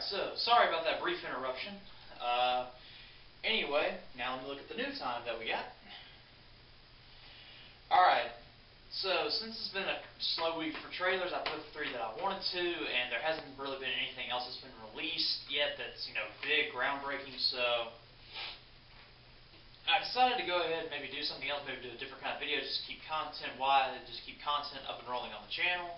Alright, so, sorry about that brief interruption. Anyway, now let me look at the new time that we got. Alright, so since it's been a slow week for trailers, I put the 3 that I wanted to, and there hasn't really been anything else that's been released yet that's, big, groundbreaking, so I decided to go ahead and maybe do something else, maybe do a different kind of video, just keep content up and rolling on the channel.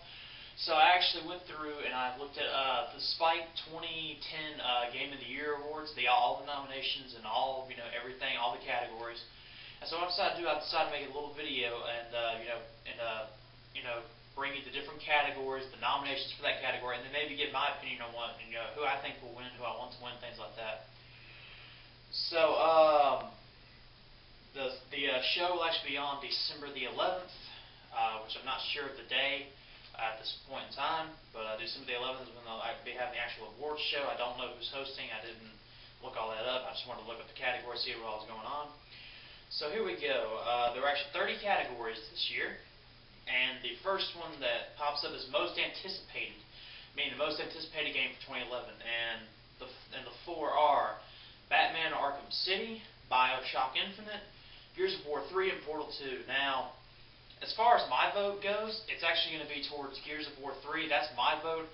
So I actually went through and I looked at the Spike 2010 Game of the Year awards, all the nominations and all, everything, all the categories. And so what I decided to do, I decided to make a little video and, bring you the different categories, the nominations for that category, and then maybe give my opinion on what, who I think will win, who I want to win, things like that. So, the show will actually be on December the 11th, which I'm not sure of the day at this point in time, but December the 11th is when they'll be having the actual awards show. I don't know who's hosting. I didn't look all that up. I just wanted to look up the categories, see what all was going on. So here we go. There were actually 30 categories this year, and the first one that pops up is most anticipated, meaning the most anticipated game for 2011, and the 4 are Batman Arkham City, BioShock Infinite, Gears of War 3, and Portal 2. Now, as far as my vote goes, it's actually going to be towards Gears of War 3. That's my vote.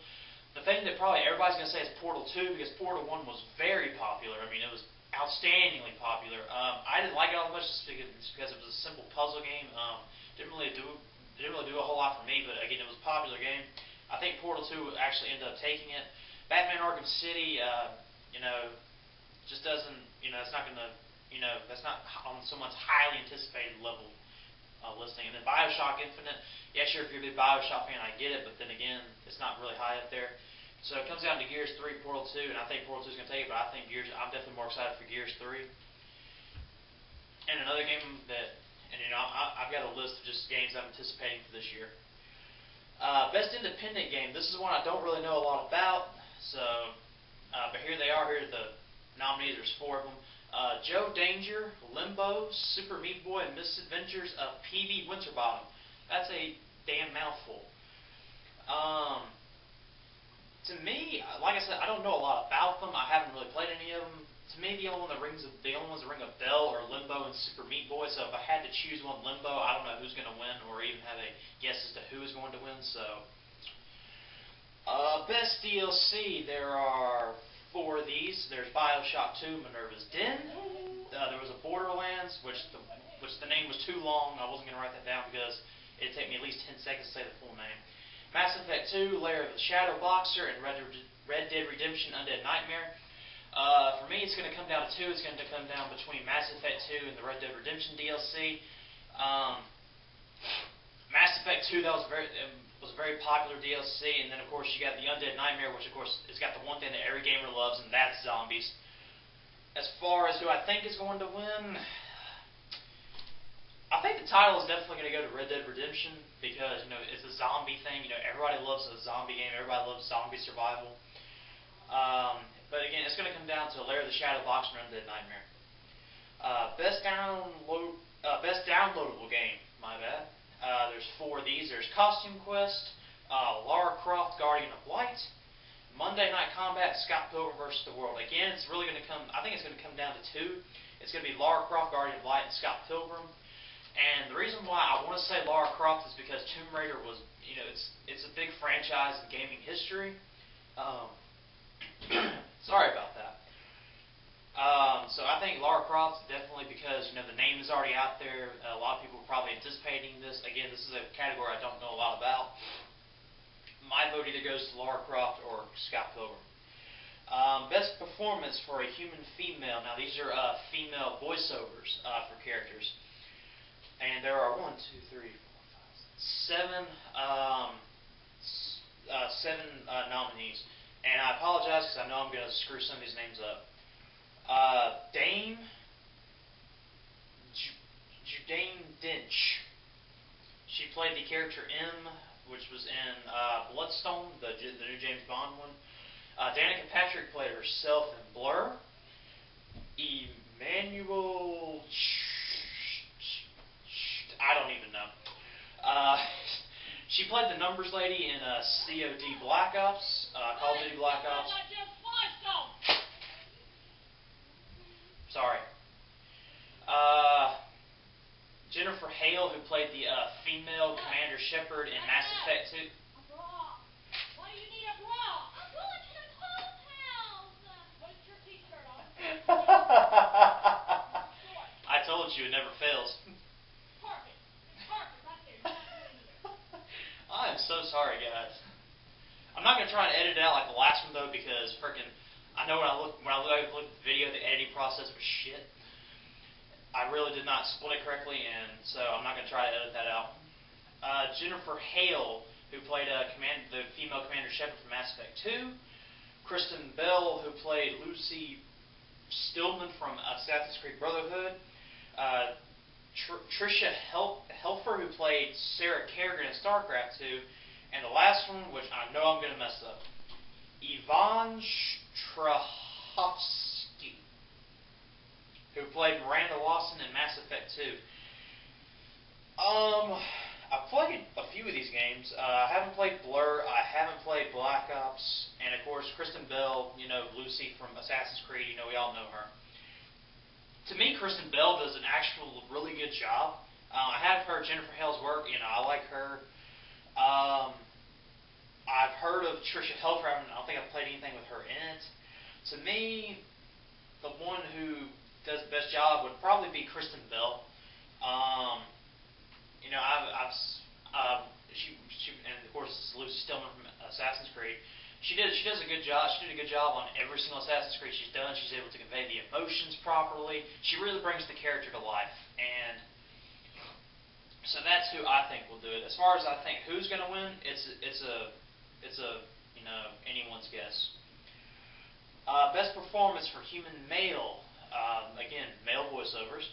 The thing that probably everybody's going to say is Portal 2, because Portal 1 was very popular. I mean, it was outstandingly popular. I didn't like it all that much just because it was a simple puzzle game. Didn't really do a whole lot for me, but again, it was a popular game. I think Portal 2 actually ended up taking it. Batman Arkham City, just doesn't, it's not going to, that's not on someone's highly anticipated level listing. And then BioShock Infinite, yeah, sure, if you're a big BioShock fan, I get it, but then again, it's not really high up there. So it comes down to Gears 3, Portal 2, and I think Portal 2 is going to take it, but I think I'm definitely more excited for Gears 3. And another game that, I've got a list of just games I'm anticipating for this year. Best Independent Game. This is one I don't really know a lot about, so, but here they are. Here are the nominees. There's 4 of them. Joe Danger, Limbo, Super Meat Boy, and Misadventures of P.B. Winterbottom. That's a damn mouthful. To me, like I said, I don't know a lot about them. I haven't really played any of them. To me, the only ones that ring a bell are Limbo and Super Meat Boy. So if I had to choose one, Limbo, I don't know who's going to win, or even have a guess as to who is going to win. So, best DLC, there are 4 of these. There's BioShock 2, Minerva's Den. There was a Borderlands, which the name was too long. I wasn't going to write that down because it'd take me at least 10 seconds to say the full name. Mass Effect 2, Lair of the Shadow Boxer, and Red Dead Redemption Undead Nightmare. For me, it's going to come down to 2. It's going to come down between Mass Effect 2 and the Red Dead Redemption DLC. Mass Effect 2, that was a very popular DLC, and then of course you got the Undead Nightmare, which of course has got the one thing that every gamer loves, and that's zombies. As far as who I think is going to win, I think the title is definitely going to go to Red Dead Redemption because it's a zombie thing. Everybody loves a zombie game. Everybody loves zombie survival. But again, it's going to come down to Lair of the Shadow Boxer and Undead Nightmare. Best downloadable game. My bad. There's 4 of these. There's Costume Quest, Lara Croft, Guardian of Light, Monday Night Combat, Scott Pilgrim vs. the World. Again, it's really going to come. I think it's going to come down to 2. It's going to be Lara Croft, Guardian of Light, and Scott Pilgrim. And the reason why I want to say Lara Croft is because Tomb Raider was, it's a big franchise in gaming history. Sorry about that. So I think Lara Croft definitely because, the name is already out there. A lot of people are probably anticipating this. Again, this is a category I don't know a lot about. My vote either goes to Lara Croft or Scott Pilgrim. Best performance for a human female. Now these are female voiceovers for characters. And there are 7 nominees. And I apologize because I know I'm going to screw some of these names up. Dame Judane Dench. She played the character M, which was in Bloodstone, the new James Bond one. Danica Patrick played herself in Blur. Emmanuel... I don't even know. She played the numbers lady in COD Black Ops, Call of Duty Black Ops. played the female Commander Shepard in Mass Effect 2. Why do you need a bra? I'm going to the clubhouse. Put your t-shirt on. I told you it never fails. Park it. Park it right there. You're not going anywhere. I am so sorry, guys. I'm not gonna try and edit it out like the last one though, because freaking, I know when I looked at the video, the editing process was shit. I really did not split it correctly, and so I'm not gonna try to edit that out. Jennifer Hale, who played the female Commander Shepard from Mass Effect 2. Kristen Bell, who played Lucy Stillman from Assassin's Creed Brotherhood. Tricia Helfer, who played Sarah Kerrigan in StarCraft 2. And the last one, which I know I'm going to mess up, Yvonne Strahovski, who played Miranda Lawson in Mass Effect 2. I've played a few of these games. I haven't played Blur, I haven't played Black Ops, and of course Kristen Bell, you know, Lucy from Assassin's Creed, you know, we all know her. To me, Kristen Bell does an actual really good job. I have heard Jennifer Hale's work, you know, I like her. I've heard of Tricia Helfer. I don't think I've played anything with her in it. To me, the one who does the best job would probably be Kristen Bell. You know, she and of course Lucy Stillman from Assassin's Creed. She does a good job. She did a good job on every single Assassin's Creed she's done. She's able to convey the emotions properly. She really brings the character to life, and so that's who I think will do it. As far as I think who's going to win, it's a you know, anyone's guess. Best performance for human male, again, male voiceovers.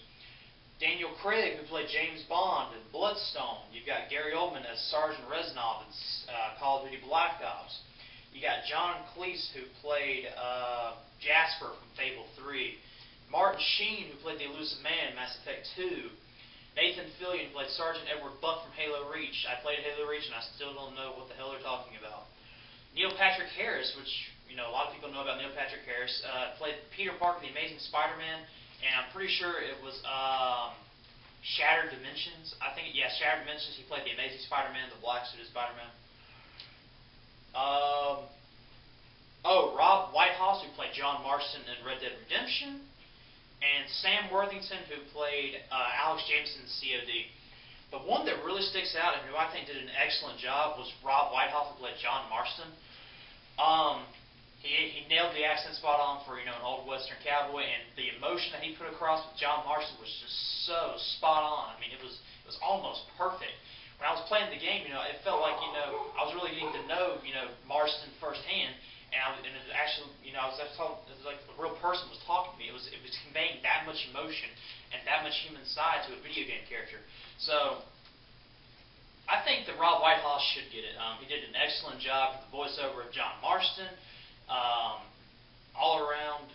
Daniel Craig, who played James Bond in Bloodstone. You've got Gary Oldman as Sergeant Reznov in Call of Duty Black Ops. You got John Cleese, who played Jasper from Fable 3. Martin Sheen, who played the Elusive Man in Mass Effect 2. Nathan Fillion played Sergeant Edward Buck from Halo Reach. I played Halo Reach, and I still don't know what the hell they're talking about. Neil Patrick Harris, which, you know, a lot of people know about Neil Patrick Harris, played Peter Parker, the Amazing Spider-Man, and I'm pretty sure it was Shattered Dimensions. I think, yeah, Shattered Dimensions. He played the Amazing Spider-Man, the black-suited Spider-Man. Rob Whitehouse, who played John Marston in Red Dead Redemption. And Sam Worthington, who played Alex Jameson in COD. The one that really sticks out and who I think did an excellent job was Rob Whitehouse, who played John Marston. He nailed the accent spot on for, you know, an old Western cowboy, and the emotion that he put across with John Marston was just so spot on. I mean, it was almost perfect. When I was playing the game, you know, it felt like, you know, I was really getting to know, you know, Marston firsthand. And it actually, you know, it was like a real person was talking to me. It was conveying that much emotion and that much human side to a video game character. So I think that Rob Whitehouse should get it. He did an excellent job with the voiceover of John Marston. All around,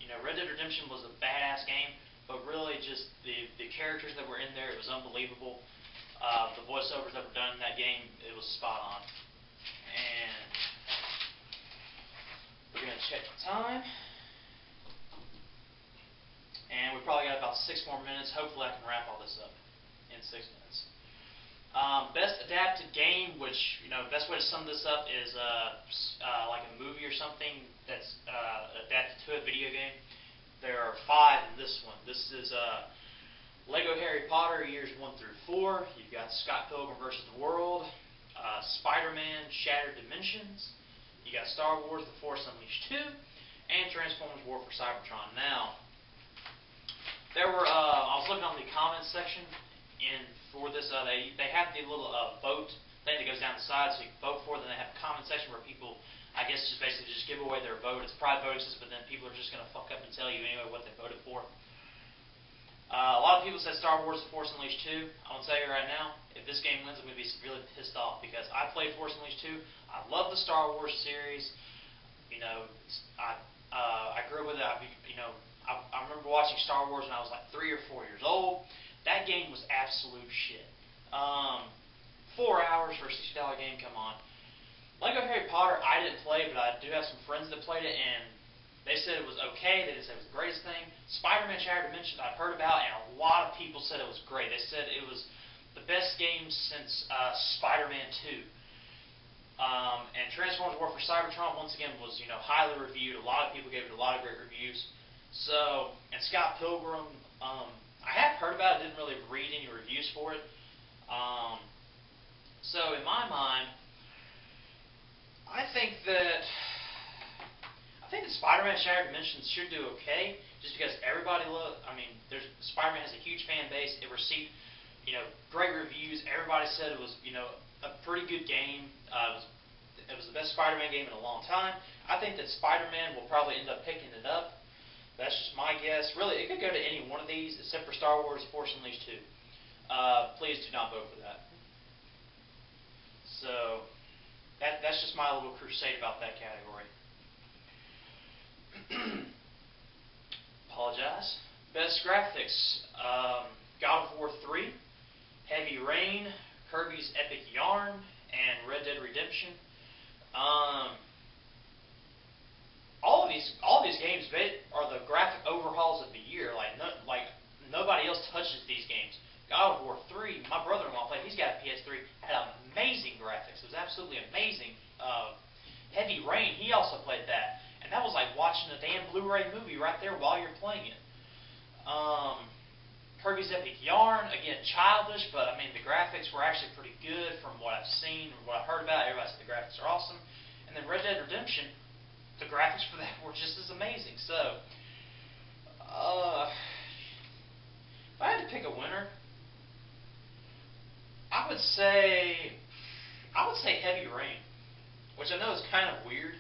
you know, Red Dead Redemption was a badass game, but really just the characters that were in there, it was unbelievable. The voiceovers that were done in that game, it was spot on. And we're going to check the time. And we've probably got about 6 more minutes. Hopefully I can wrap all this up in 6 minutes. Best adapted game, which, you know, best way to sum this up is like a movie or something that's adapted to a video game. There are 5 in this one. This is Lego Harry Potter years 1 through 4. You've got Scott Pilgrim vs. the World, Spider-Man Shattered Dimensions. You got Star Wars The Force Unleashed 2, and Transformers War for Cybertron. Now, there were, I was looking on the comments section, and for this, they have the little vote thing that goes down the side, so you can vote for it. Then they have a comment section where people, I guess, just basically just give away their vote. It's a private voting system, but then people are just going to fuck up and tell you anyway what they voted for. A lot of people said Star Wars The Force Unleashed 2. I'm going to tell you right now, if this game wins, I'm going to be really pissed off because I played Force Unleashed 2. I love the Star Wars series. You know, I grew up with it. I remember watching Star Wars when I was like 3 or 4 years old. That game was absolute shit. 4 hours for a $60 game, come on. Lego Harry Potter, I didn't play, but I do have some friends that played it, and they said it was okay. They didn't say it was the greatest thing. Spider-Man Shattered Dimensions I've heard about, and a lot of people said it was great. They said it was the best game since Spider-Man 2. And Transformers War for Cybertron, once again, was, highly reviewed. A lot of people gave it a lot of great reviews. So, and Scott Pilgrim, I have heard about it, didn't really read any reviews for it. So, in my mind, I think that Spider-Man Shattered Dimensions should do okay, just because everybody Spider-Man has a huge fan base. It received, great reviews. Everybody said it was, a pretty good game. It was the best Spider-Man game in a long time. I think that Spider-Man will probably end up picking it up. That's just my guess. Really, it could go to any one of these, except for Star Wars: Force Unleashed 2. Please do not vote for that. So, that's just my little crusade about that category. Apologize. Best graphics: God of War 3, Heavy Rain, Kirby's Epic Yarn, and Red Dead Redemption. All of these games are the graphic overhauls of the year. Nobody else touches these games. God of War 3, my brother-in-law played. He's got a PS3. Had amazing graphics. It was absolutely amazing. Heavy Rain, he also played that. And that was like watching a damn Blu-ray movie right there while you're playing it. Kirby's Epic Yarn, again, childish, but the graphics were actually pretty good from what I've seen and what I've heard about. Everybody said the graphics are awesome. And then Red Dead Redemption, the graphics for that were just as amazing. So, if I had to pick a winner, I would say Heavy Rain, which I know is kind of weird.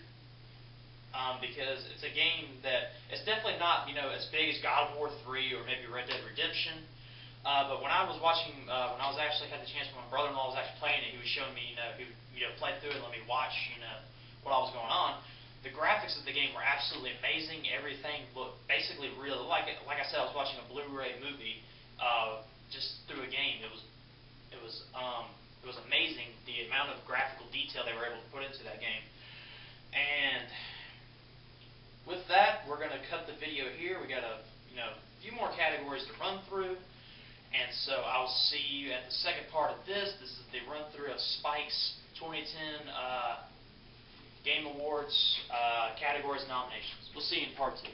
Because it's a game that it's definitely not as big as God of War 3 or maybe Red Dead Redemption. But when I was watching, when I was actually had the chance when my brother-in-law was actually playing it, he was showing me, he played through it and let me watch, what all was going on. The graphics of the game were absolutely amazing. Everything looked basically real. Like I said, I was watching a Blu-ray movie just through a game. It was amazing the amount of graphical detail they were able to put into that game. And with that, we're going to cut the video here. We got a few more categories to run through, and so I'll see you at the second part of this. This is the run through of Spike's 2010 Game Awards categories nominations. We'll see you in part 2.